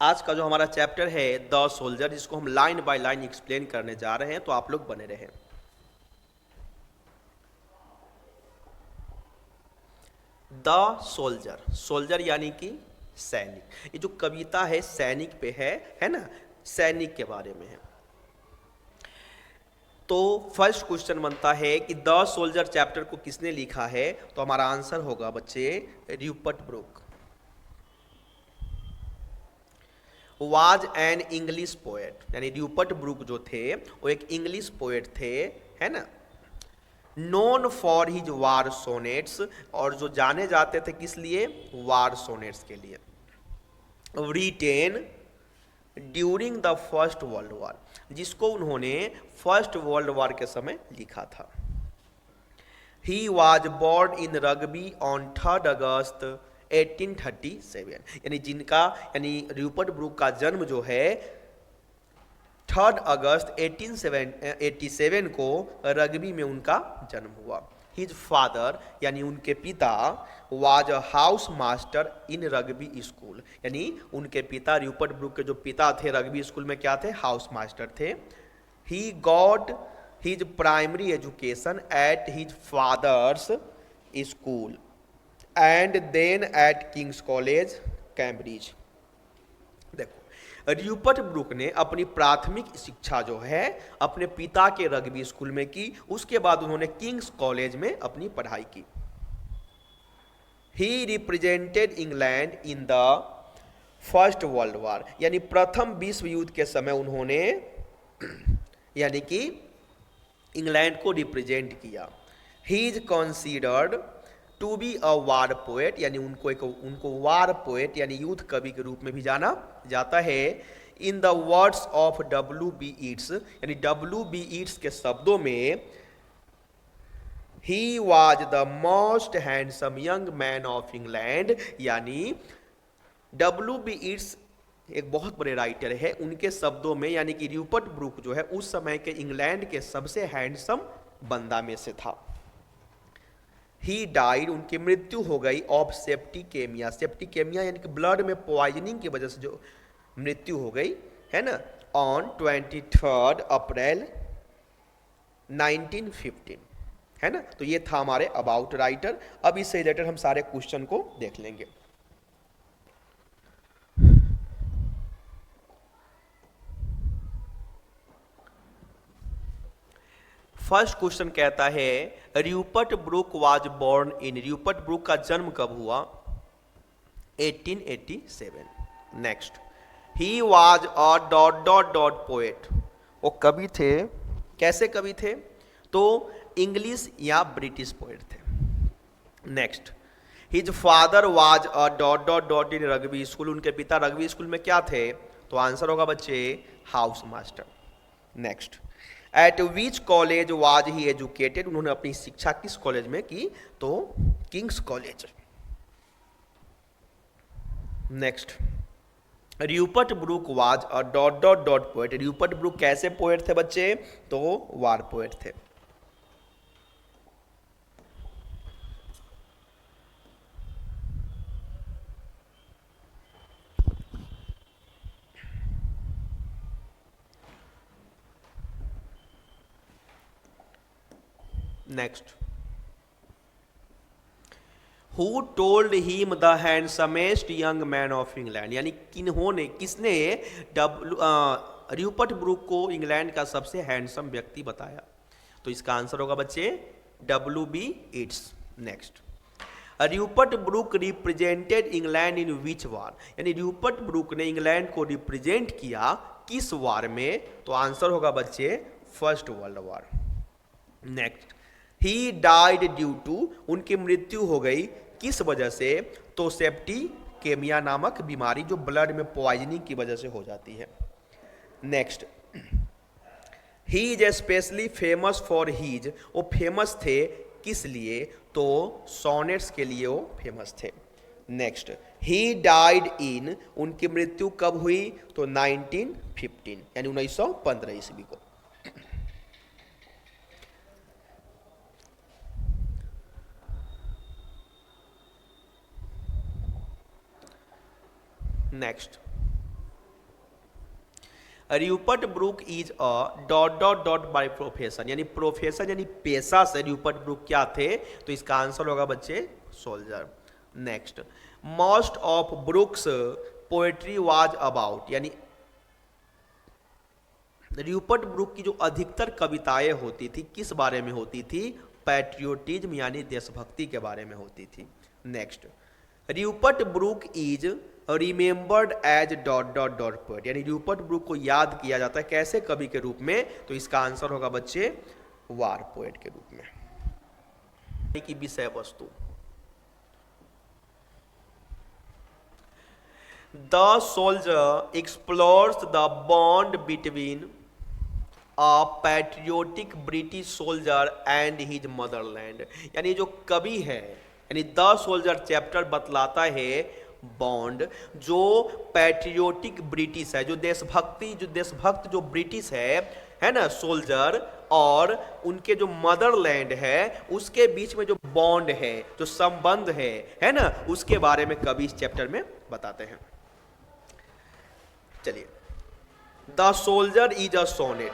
आज का जो हमारा चैप्टर है द सोल्जर, जिसको हम लाइन बाय लाइन एक्सप्लेन करने जा रहे हैं, तो आप लोग बने रहें। द सोल्जर, सोल्जर यानी कि सैनिक। ये जो कविता है सैनिक पे है ना, सैनिक के बारे में है। तो फर्स्ट क्वेश्चन बनता है कि द सोल्जर चैप्टर को किसने लिखा है, तो हमारा आंसर होगा बच्चे Rupert Brooke. Was an English poet, यानी र्यूपर्ट ब्रूक जो थे वो एक इंग्लिश पोएट थे, है ना। Known for his war sonnets, और जो जाने जाते थे किस लिए, वार सोनेट्स के लिए। Written during the First World War, जिसको उन्होंने फर्स्ट वर्ल्ड वॉर के समय लिखा था। He was born in Rugby on 3 August 1837, यानी जिनका यानी र्यूपर्ट ब्रूक का जन्म जो है 3 अगस्त 1887 को रग्बी में उनका जन्म हुआ। हिज फादर यानी उनके पिता was a house master in Rugby school, यानी उनके पिता र्यूपर्ट ब्रूक के जो पिता थे रग्बी स्कूल में क्या थे, हाउस मास्टर थे। He got his primary education at his father's school and then at King's College Cambridge. देखो, र्यूपर्ट ब्रूक ने अपनी प्राथमिक शिक्षा जो है अपने पिता के रग्बी स्कूल में की, उसके बाद उन्होंने किंग्स कॉलेज में अपनी पढ़ाई की। He represented England in the First World War, यानी प्रथम विश्व युद्ध के समय उन्होंने यानी कि इंग्लैंड को रिप्रेजेंट किया। He is considered to be a war poet, यानी उनको वार पोएट यानी युद्ध कवि के रूप में भी जाना जाता है। In the words of W.B. Yeats, यानी W.B. ईट्स के शब्दों में he was the most handsome young man of England, यानी W.B. ईट्स एक बहुत बड़े राइटर है, उनके शब्दों में यानी कि र्यूपर्ट ब्रूक जो है उस समय के इंग्लैंड के सबसे हैंडसम बंदा में से था। ही डाइड, उनकी मृत्यु हो गई, ऑफ सेप्टिकेमिया, सेप्टिकेमिया यानी कि ब्लड में पॉइजनिंग की वजह से जो मृत्यु हो गई, है ना, ऑन 23 अप्रैल 1915, है ना। तो ये था हमारे अबाउट राइटर। अब इससे रिलेटेड हम सारे क्वेश्चन को देख लेंगे। फर्स्ट क्वेश्चन कहता है Rupert Brooke was born in, Rupert Brooke का जन्म कब हुआ, 1887। Next, he was a dot dot dot poet, वो कवि थे, कैसे कवि थे, तो इंग्लिश या ब्रिटिश पोएट थे। Next, his father was a dot dot dot in Rugby school, उनके पिता रग्बी स्कूल में क्या थे, तो आंसर होगा बच्चे house master. Next, at which college was he educated, उन्होंने अपनी शिक्षा किस कॉलेज में की, तो King's college. Next, Rupert Brooke was a dot dot dot poet, Rupert Brooke कैसे पोएट थे बच्चे, तो वार पोएट थे। Next, who told him the handsomest young man of England, यानी किसने र्यूपर्ट ब्रूक को इंग्लैंड का सबसे हैंडसम व्यक्ति बताया, तो इसका आंसर होगा बच्चे W.B. Yeats. Next, Rupert Brooke represented England in which war, यानी र्यूपर्ट ब्रूक ने इंग्लैंड को रिप्रेजेंट किया किस वार में, तो आंसर होगा बच्चे First World War. Next, he died due to, उनकी मृत्यु हो गई किस वजह से, तो सेप्टिकेमिया नामक बीमारी जो ब्लड में पॉइजनिंग की वजह से हो जाती है। Next, he is specially famous for his, वो फेमस थे किस लिए, तो सोनेट्स के लिए वो फेमस थे। नेक्स्ट, ही डाइड इन, उनकी मृत्यु कब हुई, तो 1915 यानी 1915 ईस्वी को। Next, Rupert Brooke is a dot dot dot by profession, यानी प्रोफेशन यानी पेशा से र्यूपर्ट ब्रूक क्या थे, तो इसका आंसर होगा बच्चे soldier. Next, most of Brooks poetry was about, यानी र्यूपर्ट ब्रूक की जो अधिकतर कविताएं होती थी किस बारे में होती थी, पैट्रियोटिज्म यानी देशभक्ति के बारे में होती थी। Next, Rupert Brooke is remembered as dot dot dot poet, यानी र्यूपर्ट ब्रूक को याद किया जाता है कैसे कवि के रूप में, तो इसका आंसर होगा बच्चे वार पोएट के रूप में। की विषय वस्तु, the soldier explores the bond between a patriotic British soldier and his Motherland, यानी जो कवि है, यानी द सोल्जर चैप्टर बतलाता है बॉन्ड जो पैट्रियोटिक ब्रिटिश है, जो देशभक्त जो ब्रिटिश है ना सोल्जर, और उनके जो मदरलैंड है उसके बीच में जो बॉन्ड है, जो संबंध है ना, उसके बारे में कवि इस चैप्टर में बताते हैं। चलिए, the soldier is a sonnet,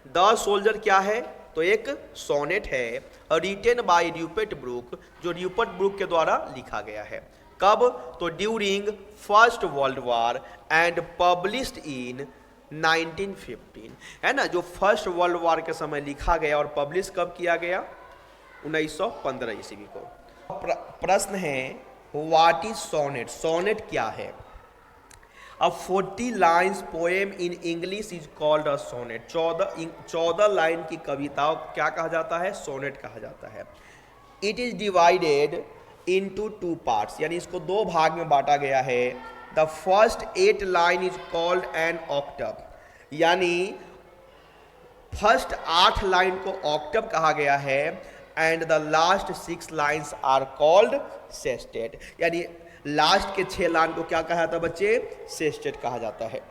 the soldier क्या है, तो एक सोनेट है, रिटेन बाय र्यूपर्ट ब्रूक, जो र्यूपर्ट ब्रूक के द्वारा लिखा गया है। कब, तो during first World war and published in 1915, है ना, जो फर्स्ट वर्ल्ड वॉर के समय लिखा गया और पब्लिश कब किया गया, 1915 ईस्वी को। प्रश्न है, व्हाट इज सोनेट, सोनेट क्या है। A 40 lines poem in English is called a sonnet, 14 line की कविताओं क्या कहा जाता है, सोनेट कहा जाता है। It is divided into 2 parts, यानी इसको 2 भाग में बांटा गया है। The first 8 line is called an octave, यानी फर्स्ट 8 लाइन को ऑक्टव कहा गया है, and the last 6 lines are called sestet, यानी लास्ट के 6 लाइन को क्या कहा जाता है बच्चे, सेस्टेट कहा जाता है।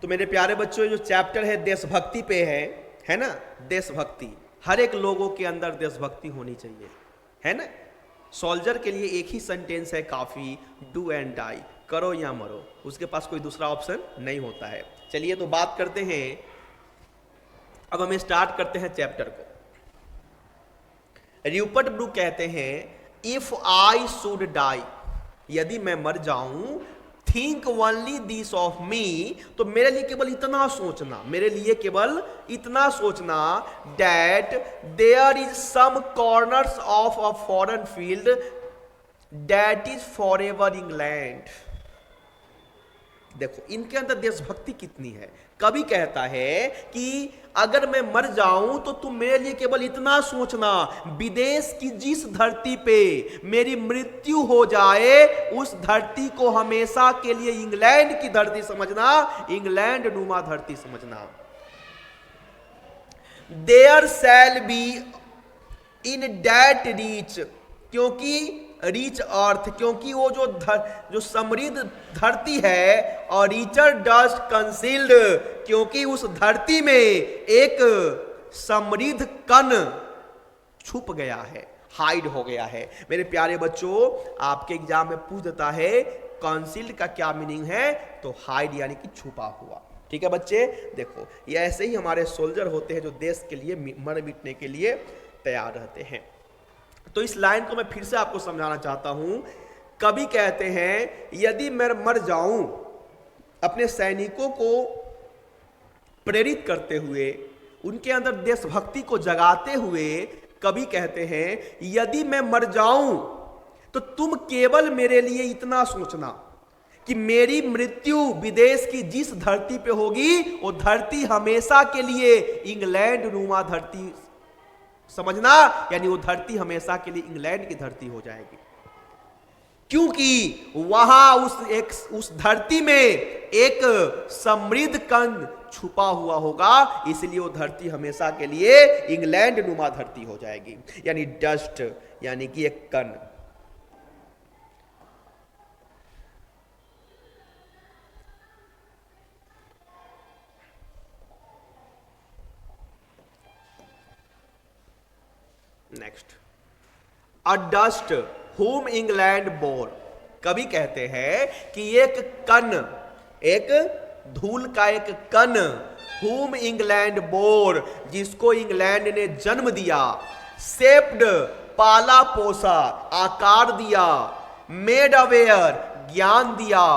तो मेरे प्यारे बच्चों, जो चैप्टर है देशभक्ति पे है ना, देशभक्ति, हर एक लोगों के अंदर देशभक्ति होनी चाहिए, है ना। सोल्जर के लिए एक ही सेंटेंस है काफी, डू एंड डाई, करो या मरो, उसके पास कोई दूसरा ऑप्शन नहीं होता है। चलिए तो बात करते हैं, अब हम स्टार्ट करते हैं चैप्टर को। र्यूपर्ट ब्रूक कहते हैं, इफ आई शुड डाई, यदि मैं मर जाऊं, थिंक ओनली दिस ऑफ मी, तो मेरे लिए केवल इतना सोचना, मेरे लिए केवल इतना सोचना, that there is some corners of a foreign field that is for ever England. देखो इनके अंदर देशभक्ति कितनी है। कवि कहता है कि अगर मैं मर जाऊं तो तुम मेरे लिए केवल इतना सोचना, विदेश की जिस धरती पे मेरी मृत्यु हो जाए, उस धरती को हमेशा के लिए इंग्लैंड की धरती समझना, इंग्लैंड नुमा धरती समझना। There shall be in that rich, क्योंकि रीच अर्थ, क्योंकि वो जो समृद्ध धरती है, और रीचर डस्ट कंसील्ड, क्योंकि उस धरती में एक समृद्ध कण छुप गया है, हाइड हो गया है। मेरे प्यारे बच्चों, आपके एग्जाम में पूछ देता है कंसील्ड का क्या मीनिंग है, तो हाइड यानी कि छुपा हुआ। ठीक है बच्चे, देखो ये ऐसे ही हमारे सोल्जर होते हैं जो देश के लिए मर मिटने के लिए तैयार रहते हैं। तो इस लाइन को मैं फिर से आपको समझाना चाहता हूं। कवि कहते हैं, यदि मैं मर जाऊं, अपने सैनिकों को प्रेरित करते हुए, उनके अंदर देशभक्ति को जगाते हुए, कवि कहते हैं यदि मैं मर जाऊं तो तुम केवल मेरे लिए इतना सोचना कि मेरी मृत्यु विदेश की जिस धरती पे होगी, वो धरती हमेशा के लिए इंग्लैंड नुमा धरती समझना, यानी वो धरती हमेशा के लिए इंग्लैंड की धरती हो जाएगी, क्योंकि वहां उस धरती में एक समृद्ध कण छुपा हुआ होगा, इसलिए वो धरती हमेशा के लिए इंग्लैंड नुमा धरती हो जाएगी। यानी डस्ट यानी कि एक कण। नेक्स्ट, अ डस्ट whom इंग्लैंड बोर, कवि कहते हैं कि एक कण, एक धूल का एक कण, whom इंग्लैंड बोर, जिसको इंग्लैंड ने जन्म दिया, शेप्ड पाला पोसा, आकार दिया, मेड अवेयर ज्ञान दिया,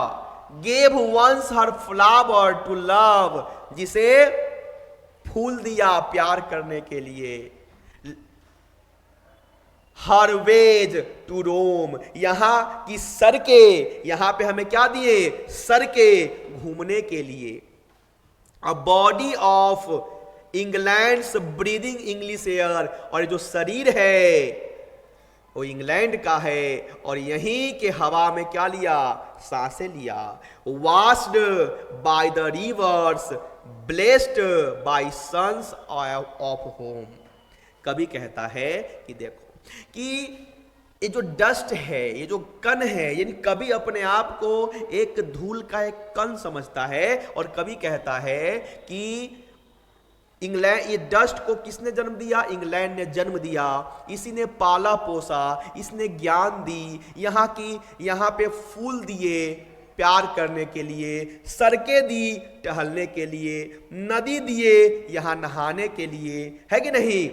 gave once her flower to love, जिसे फूल दिया प्यार करने के लिए, हर वेज टू रोम, यहां की सड़कें, यहां पे हमें क्या दिए, सड़कें घूमने के लिए, a body of England's breathing English air, और ये जो शरीर है वो इंग्लैंड का है और यहीं के हवा में क्या लिया, सांसें लिया, washed by the rivers, blessed by suns of home. कवि कहता है कि देखो कि ये जो डस्ट है, ये जो कण है, यानी कवि अपने आप को एक धूल का एक कण समझता है और कवि कहता है कि इंग्लैंड, ये डस्ट को किसने जन्म दिया, इंग्लैंड ने जन्म दिया, इसी ने पाला पोसा, इसने ज्ञान दी, यहाँ पे फूल दिए प्यार करने के लिए, सड़कें दी टहलने के लिए, नदी दिए यहाँ नहाने के लिए, है कि नहीं,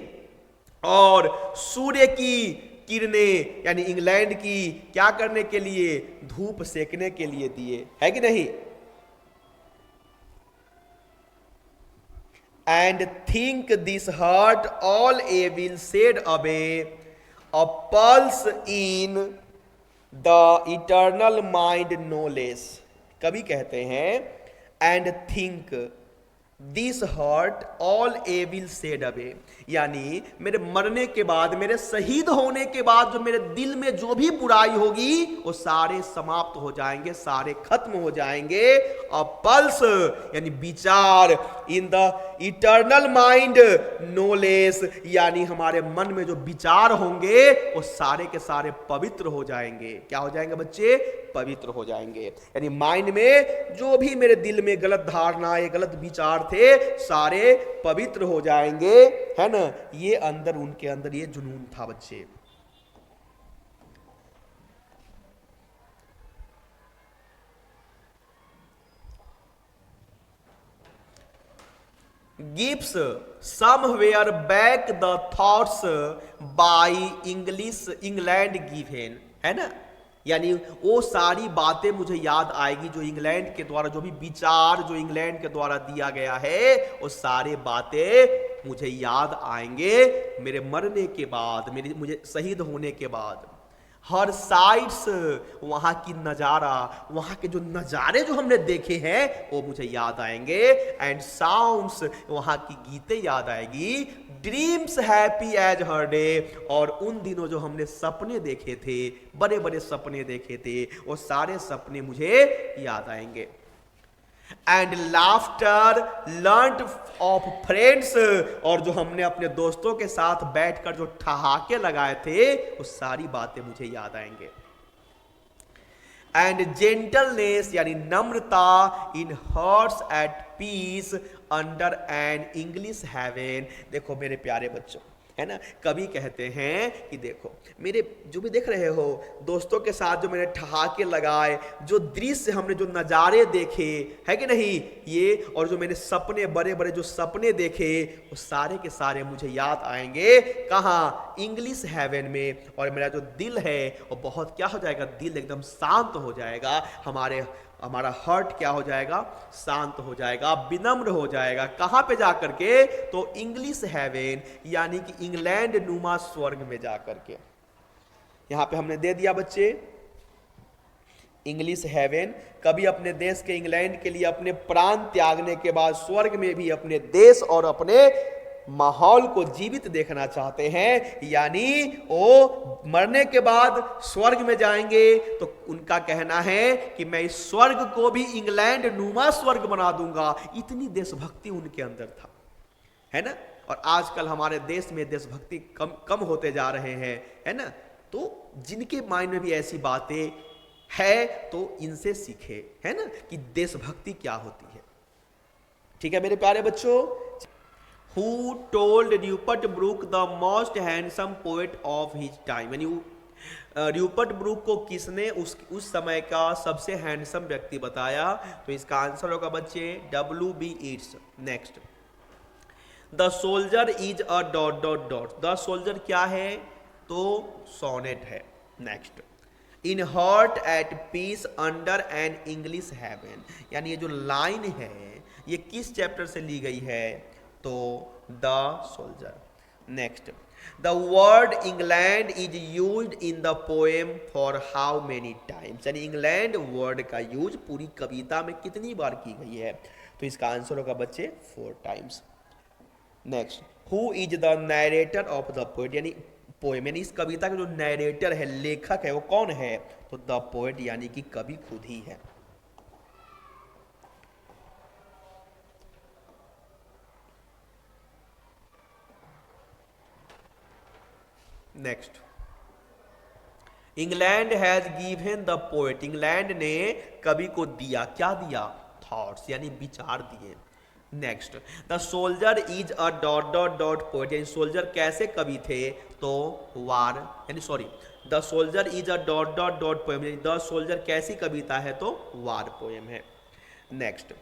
और सूर्य की किरणें यानी इंग्लैंड की क्या करने के लिए, धूप सेकने के लिए दिए, है कि नहीं। And think this hurt all a will shed away, a pulse in the eternal mind no less। कवि कहते हैं and think this heart all evil shed away, यानी मेरे मरने के बाद, मेरे शहीद होने के बाद जो मेरे दिल में जो भी बुराई होगी वो सारे समाप्त हो जाएंगे, सारे खत्म हो जाएंगे। अ पल्स यानी विचार, in the eternal mind no less, यानी हमारे मन में जो विचार होंगे वो सारे के सारे पवित्र हो जाएंगे। क्या हो जाएंगे बच्चे, पवित्र हो जाएंगे। यानी माइंड में जो भी मेरे दिल में गलत धारणाएं, गलत विचार थे, सारे पवित्र हो जाएंगे, है ना। ये अंदर, उनके अंदर ये जुनून था बच्चे। Gives somewhere back the thoughts by English England given, है ना। यानी वो सारी बातें मुझे याद आएगी जो इंग्लैंड के द्वारा, जो भी विचार जो इंग्लैंड के द्वारा दिया गया है, वो सारे बातें मुझे याद आएंगे मेरे मरने के बाद, मुझे शहीद होने के बाद। हर साइड्स, वहाँ की नज़ारा, वहाँ के जो नज़ारे जो हमने देखे हैं वो मुझे याद आएंगे। एंड साउंड्स, वहाँ की गीतें याद आएगी। ड्रीम्स हैप्पी एज हर डे, और उन दिनों जो हमने सपने देखे थे, बड़े बड़े सपने देखे थे, वो सारे सपने मुझे याद आएंगे। And laughter learn of friends, और जो हमने अपने दोस्तों के साथ बैठकर जो ठहाके लगाए थे, वो सारी बातें मुझे याद आएंगे। एंड जेंटलनेस यानी नम्रता, in hearts at peace under an English heaven. देखो मेरे प्यारे बच्चों, है ना, कवि कहते हैं कि देखो मेरे जो भी देख रहे हो, दोस्तों के साथ जो मैंने ठहाके लगाए, जो दृश्य हमने जो नज़ारे देखे, है कि नहीं, ये, और जो मैंने सपने, बड़े बड़े जो सपने देखे, वो सारे के सारे मुझे याद आएंगे। कहाँ, इंग्लिश हेवन में। और मेरा जो दिल है वो बहुत क्या हो जाएगा, दिल एकदम शांत हो जाएगा, हमारा हार्ट क्या हो जाएगा, शांत हो जाएगा, विनम्र हो जाएगा। कहाँ पे जाकर के, तो इंग्लिश हेवन यानी कि इंग्लैंड नुमा स्वर्ग में जाकर के। यहाँ पे हमने दे दिया बच्चे इंग्लिश हेवन। कभी अपने देश के, इंग्लैंड के लिए अपने प्राण त्यागने के बाद स्वर्ग में भी अपने देश और अपने माहौल को जीवित देखना चाहते हैं, यानी वो मरने के बाद स्वर्ग में जाएंगे। तो उनका कहना है कि मैं इस स्वर्ग को भी इंग्लैंड नुमा स्वर्ग बना दूंगा। इतनी देशभक्ति उनके अंदर था, है ना। और आजकल हमारे देश में देशभक्ति कम होते जा रहे हैं, है ना। तो जिनके माइंड में भी ऐसी बातें है तो इनसे सीखे, है ना, कि देशभक्ति क्या होती है। ठीक है मेरे प्यारे बच्चों। Who told Rupert Brooke the most handsome poet of his time, यानी र्यूपर्ट ब्रूक को किसने उस समय का सबसे हैंडसम व्यक्ति बताया? तो इसका आंसर होगा बच्चे W.B. Yeats। Next, the soldier is a dot dot dot, the soldier क्या है? तो सोनेट है। नेक्स्ट, इन हॉट at peace under an English heaven, यानी ये जो लाइन है ये किस चैप्टर से ली गई है? तो the soldier. Next, the word England is used in the poem for how many times, यानी इंग्लैंड वर्ड का यूज पूरी कविता में कितनी बार की गई है? तो इसका आंसर होगा बच्चे 4 times. Next, who is the narrator of the poet, यानी पोएम, यानी इस कविता का जो नरेटर है, लेखक है, वो कौन है? तो द पोएट यानी कि कवि खुद ही है। Next, England has given the poet, England ने कवि को दिया, क्या दिया? थॉट्स, यानी विचार दिए। Next, the soldier is a dot dot dot poet, यानी सोल्जर कैसे कवि थे? तो वार, यानी sorry, the soldier is a dot dot dot poem, यानी द सोल्जर कैसी कविता है? तो वार पोएम है। Next,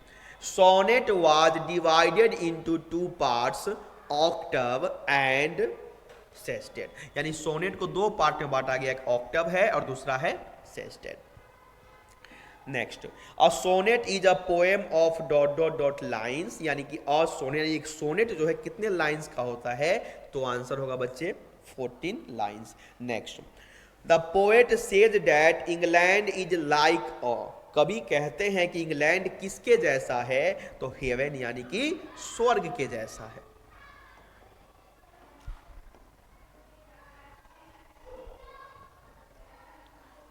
sonnet was divided into 2 parts, octave and sestet, यानी सोनेट को 2 पार्ट में बांटा गया, एक ऑक्टव है और दूसरा है sestet. Next, a sonnet is a poem of dot dot dot lines, यानी कि अ सोनेट, एक सोनेट जो है कितने लाइन्स का होता है? तो आंसर होगा बच्चे 14 lines. Next, the poet says that England is like अ, कवि कहते हैं कि इंग्लैंड किसके जैसा है? तो हेवन, यानी कि स्वर्ग के जैसा है।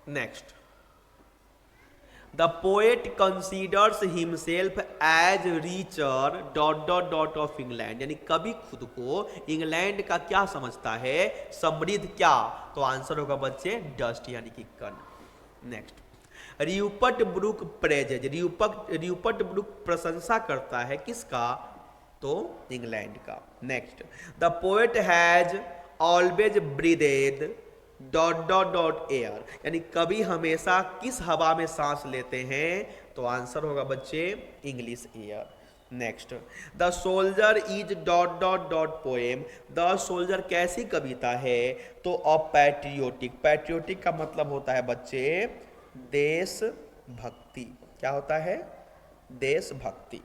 Next, the poet considers himself as richer dot dot dot of England, यानी कवि खुद को इंग्लैंड का क्या समझता है? समृद्ध, क्या? तो आंसर होगा बच्चे डस्ट, यानी कि कण। Next, Rupert Brooke praises, Rupert Brooke प्रशंसा करता है किसका? तो इंग्लैंड का। Next, the poet has always breathed dot dot dot air, यानी कवि हमेशा किस हवा में सांस लेते हैं? तो आंसर होगा बच्चे English air. Next, the soldier is dot dot dot poem, the soldier कैसी कविता है? तो अ पैट्रियोटिक, पैट्रियोटिक का मतलब होता है बच्चे देशभक्ति, क्या होता है? देशभक्ति।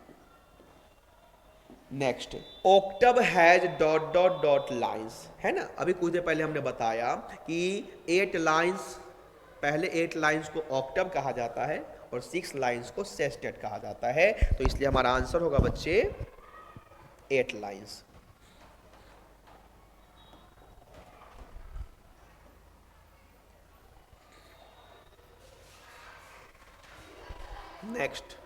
Next, octave has dot dot dot lines, है ना? अभी कुछ देर पहले हमने बताया कि 8 लाइन्स, पहले 8 लाइन्स को ऑक्टव कहा जाता है और 6 लाइन्स को सेस्टेट कहा जाता है, तो इसलिए हमारा आंसर होगा बच्चे 8 lines. Next,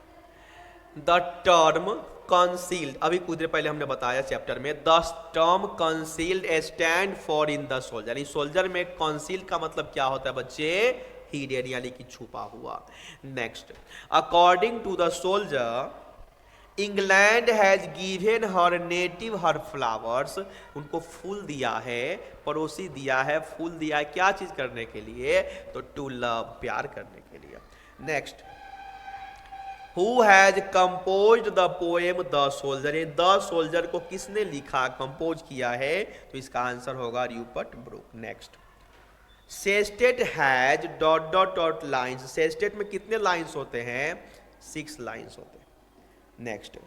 the term concealed, अभी कुछ देर पहले हमने बताया चैप्टर में, the term concealed stand for in the soldier, यानी सोल्जर में कंसील्ड का मतलब क्या होता है बच्चे? हिडन, यानी कि छुपा हुआ। Next, according to the soldier England has given her native her flowers, उनको फूल दिया है, पड़ोसी दिया है, फूल दिया है, क्या चीज करने के लिए? तो टू लव, प्यार करने के लिए। Next, who has composed the poem the soldier, the soldier को किसने लिखा, कंपोज किया है? तो इसका आंसर होगा Rupert Brooke. Next, sestet has dot dot dot lines, sestet में कितने लाइन्स होते हैं? 6 लाइन्स होते हैं। Next,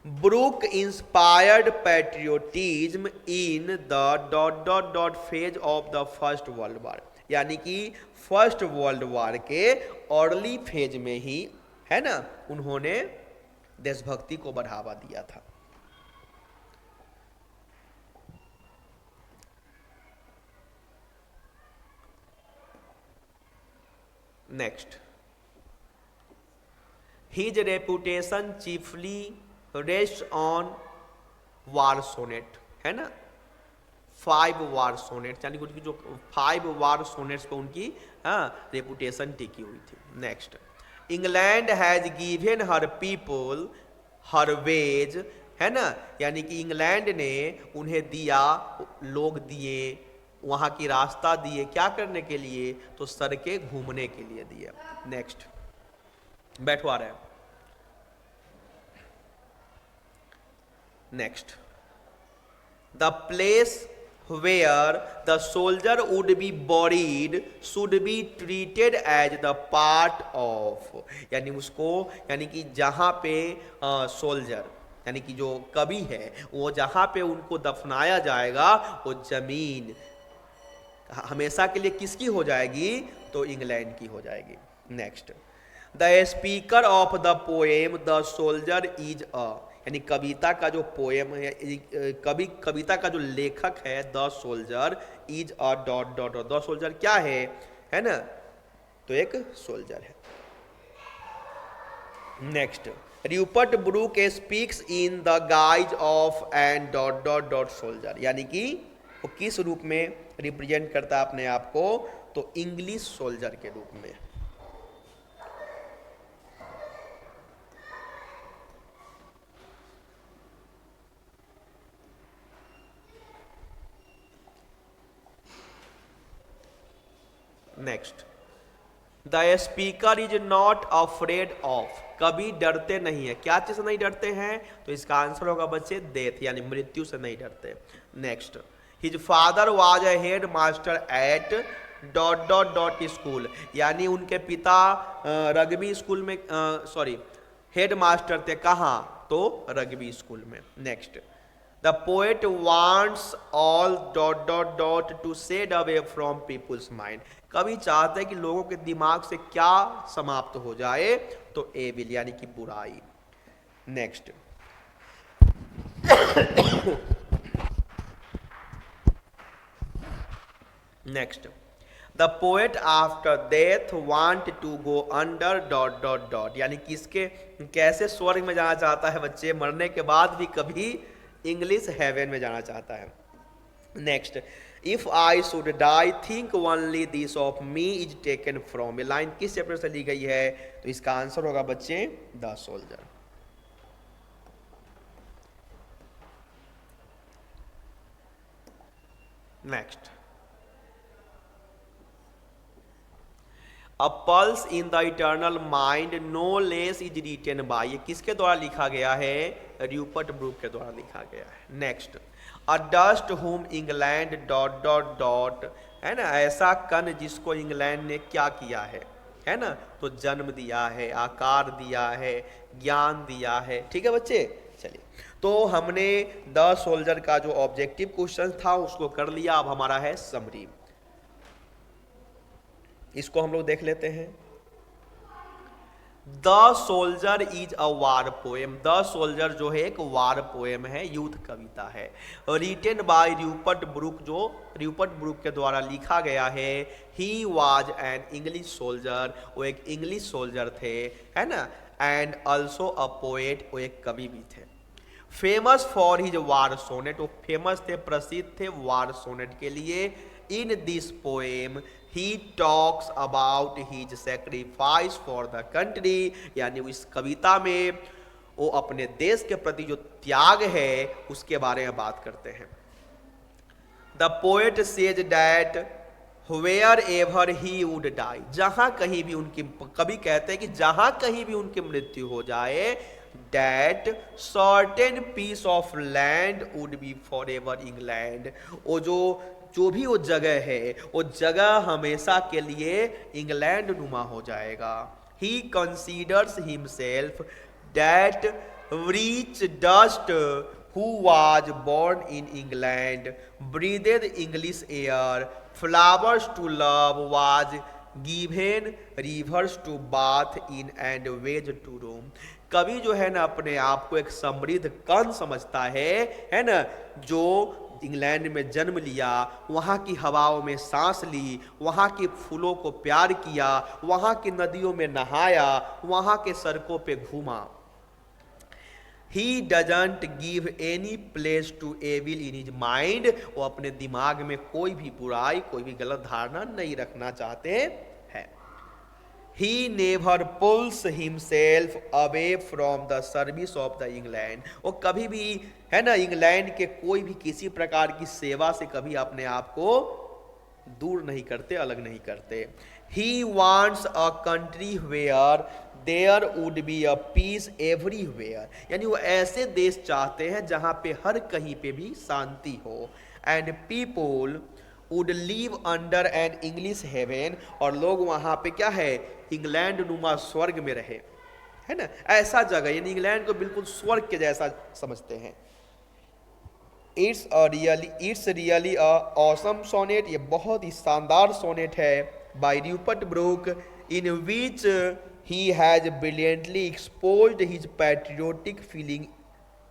Brooke inspired patriotism in the dot dot dot phase of the First World War, यानी कि फर्स्ट वर्ल्ड वॉर के अर्ली फेज में ही, है ना, उन्होंने देशभक्ति को बढ़ावा दिया था। Next, his reputation chiefly rest on war sonnet, है ना, 5 वार सोनेट, यानी उनकी जो 5 वार सोनेट्स पे उनकी रेपुटेशन टिकी हुई थी। Next, England has given her people her veg, है ना, यानी कि इंग्लैंड ने उन्हें दिया, लोग दिए, वहाँ की रास्ता दिए, क्या करने के लिए, तो सड़कें घूमने के लिए दिए। नेक्स्ट बैठवा रहे हैं। Next, the place where the soldier would be buried should be treated as the part of, यानी उसको, यानी कि जहाँ पे सोल्जर यानी कि जो कवि है वो जहाँ पे उनको दफनाया जाएगा वो जमीन हमेशा के लिए किसकी हो जाएगी, तो इंग्लैंड की हो जाएगी। Next, the speaker of the poem the soldier is अ, यानी कविता का जो पोएम है, कविता का जो लेखक है the soldier is a dot dot, the soldier क्या है ना, तो एक सोल्जर है। Next, Rupert Brooke speaks in the guise of and dot dot dot soldier, यानी कि वो किस रूप में रिप्रेजेंट करता है अपने आप को, तो इंग्लिश सोल्जर के रूप में। Next, the speaker is not afraid of, कभी डरते नहीं है, क्या चीज से नहीं डरते हैं, तो इसका आंसर होगा बच्चे डेथ, यानी मृत्यु से नहीं डरते। Next, his father was a head master at dot dot dot school, यानी उनके पिता रग्बी स्कूल में हेड मास्टर थे, कहाँ, तो रग्बी स्कूल में। Next, the poet wants all dot dot dot to said away from people's mind, कभी चाहते हैं कि लोगों के दिमाग से क्या समाप्त हो जाए, तो एविल, यानी कि बुराई। Next, next, the poet after death want to go under dot dot dot, यानी किसके कैसे स्वर्ग में जाना चाहता है बच्चे, मरने के बाद भी कभी इंग्लिश हेवन में जाना चाहता है। Next, if I should die think only this of me is taken from, ये लाइन किस चैप्टर से ली गई है, तो इसका आंसर होगा बच्चे the soldier. Next, a pulse in the eternal mind no less is written by, ये किसके द्वारा लिखा गया है, रूपर्ट ब्रूक के द्वारा लिखा गया है। नेक्स्ट, अ डस्ट हुम इंग्लैंड डॉट डॉट डॉट, है ना, ऐसा कण जिसको इंग्लैंड ने क्या किया है ना, तो जन्म दिया है, आकार दिया है, ज्ञान दिया है। ठीक है बच्चे, चलिए, तो हमने द सोल्जर का जो ऑब्जेक्टिव क्वेश्चन था उसको कर लिया, अब हमारा है समरी, इसको हम लोग देख लेते हैं। The soldier is a war poem, the soldier जो है एक वार पोएम है, युद्ध कविता है, रिटेन बाय रूपर्ट ब्रूक, जो रूपर्ट ब्रूक के द्वारा लिखा गया है। He was an English soldier, वो एक इंग्लिश सोल्जर थे, है ना, एंड ऑल्सो अ पोएट, वो एक कवि भी थे। Famous for his war sonnet, वो फेमस थे, प्रसिद्ध थे वार सोनेट के लिए। In this poem he talks about his sacrifice for the country, यानी इस कविता में वो अपने देश के प्रति जो त्याग है उसके बारे में बात करते हैं। The poet says that wherever he would die, जहां कहीं भी उनकी, कभी कहते हैं कि जहां कहीं भी उनकी मृत्यु हो जाए, that certain piece of land would be forever England, वो जो भी वो जगह है वो जगह हमेशा के लिए इंग्लैंड नुमा हो जाएगा। He considers himself that rich dust who was born in England, breathed English air, flowers to love was given, rivers to bath in and ways to roam। कवि जो है ना अपने आप को एक समृद्ध कण समझता है ना, जो इंग्लैंड में जन्म लिया, वहाँ की हवाओं में सांस ली, वहाँ के फूलों को प्यार किया, वहाँ की नदियों में नहाया, वहाँ के सड़कों पे घूमा। He doesn't give any place to evil in his mind, वो अपने दिमाग में कोई भी बुराई, कोई भी गलत धारणा नहीं रखना चाहते हैं। He never pulls himself away from the service of the England. वो कभी भी है ना इंग्लैंड के कोई भी किसी प्रकार की सेवा से कभी अपने आप को दूर नहीं करते, अलग नहीं करते। He wants a country where there would be a peace everywhere, यानी वो ऐसे देश चाहते हैं जहां पे हर कहीं पे भी शांति हो। And people would live under an English heaven, और लोग वहां पे क्या है इंग्लैंड नुमा स्वर्ग में रहे, है ना ऐसा जगह, यानी इंग्लैंड को बिल्कुल स्वर्ग के जैसा समझते हैं। It's really a awesome sonnet, ये बहुत ही शानदार सोनेट है by Rupert Brooke, in which he has brilliantly exposed his patriotic feeling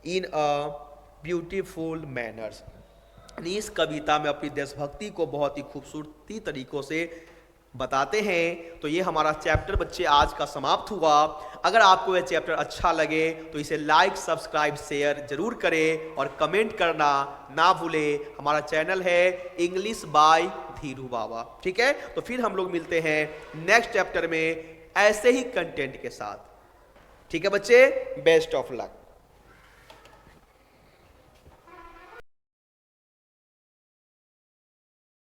in a beautiful manners. इस कविता में अपनी देशभक्ति को बहुत ही खूबसूरती तरीकों से बताते हैं। तो ये हमारा चैप्टर बच्चे आज का समाप्त हुआ। अगर आपको यह चैप्टर अच्छा लगे तो इसे लाइक, सब्सक्राइब, शेयर जरूर करें और कमेंट करना ना भूलें। हमारा चैनल है इंग्लिश बाय धीरू बाबा, ठीक है। तो फिर हम लोग मिलते हैं नेक्स्ट चैप्टर में ऐसे ही कंटेंट के साथ, ठीक है बच्चे। Best of luck.